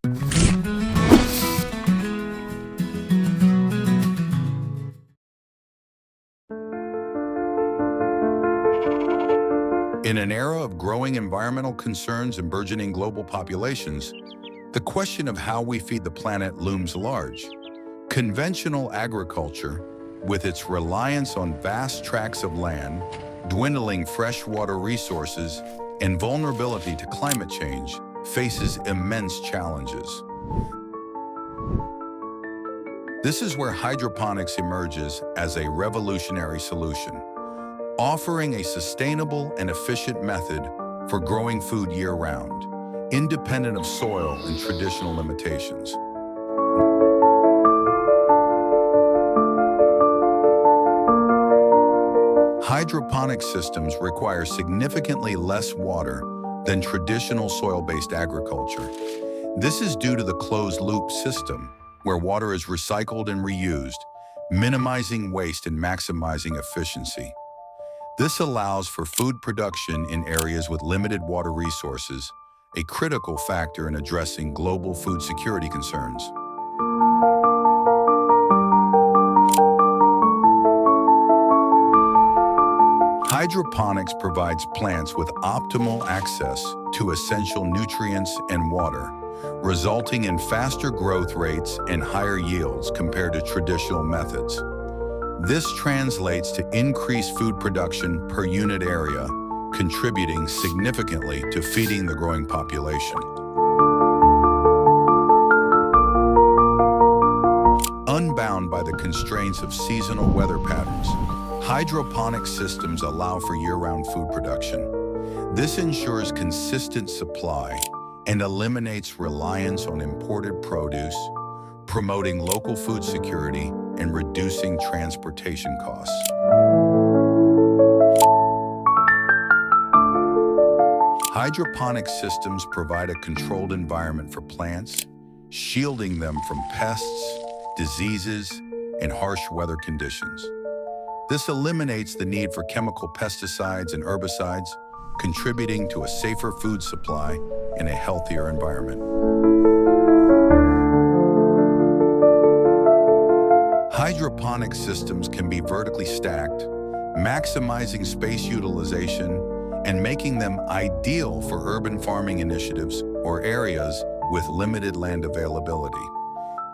In an era of growing environmental concerns and burgeoning global populations, the question of how we feed the planet looms large. Conventional agriculture, with its reliance on vast tracts of land, dwindling freshwater resources, and vulnerability to climate change, faces immense challenges. This is where hydroponics emerges as a revolutionary solution, offering a sustainable and efficient method for growing food year-round, independent of soil and traditional limitations. Hydroponic systems require significantly less water than traditional soil-based agriculture. This is due to the closed-loop system, where water is recycled and reused, minimizing waste and maximizing efficiency. This allows for food production in areas with limited water resources, a critical factor in addressing global food security concerns. Hydroponics provides plants with optimal access to essential nutrients and water, resulting in faster growth rates and higher yields compared to traditional methods. This translates to increased food production per unit area, contributing significantly to feeding the growing population. Unbound by the constraints of seasonal weather patterns, hydroponic systems allow for year-round food production. This ensures consistent supply and eliminates reliance on imported produce, promoting local food security and reducing transportation costs. Hydroponic systems provide a controlled environment for plants, shielding them from pests, diseases, and harsh weather conditions. This eliminates the need for chemical pesticides and herbicides, contributing to a safer food supply and a healthier environment. Hydroponic systems can be vertically stacked, maximizing space utilization and making them ideal for urban farming initiatives or areas with limited land availability.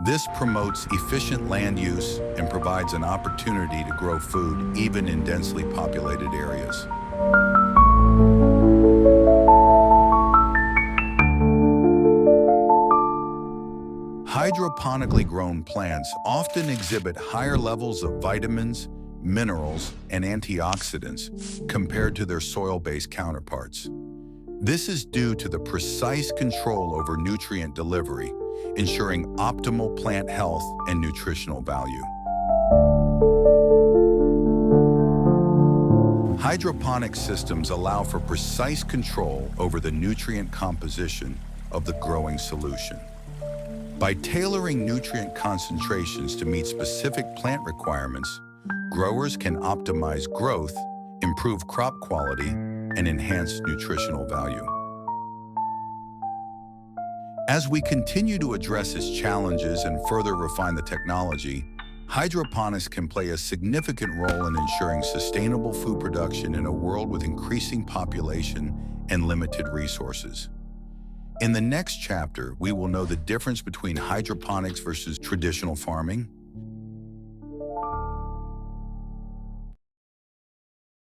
This promotes efficient land use and provides an opportunity to grow food even in densely populated areas. Hydroponically grown plants often exhibit higher levels of vitamins, minerals, and antioxidants compared to their soil-based counterparts. This is due to the precise control over nutrient delivery, ensuring optimal plant health and nutritional value. Hydroponic systems allow for precise control over the nutrient composition of the growing solution. By tailoring nutrient concentrations to meet specific plant requirements, growers can optimize growth, improve crop quality, and enhance nutritional value. As we continue to address its challenges and further refine the technology, hydroponics can play a significant role in ensuring sustainable food production in a world with increasing population and limited resources. In the next chapter, we will know the difference between hydroponics versus traditional farming,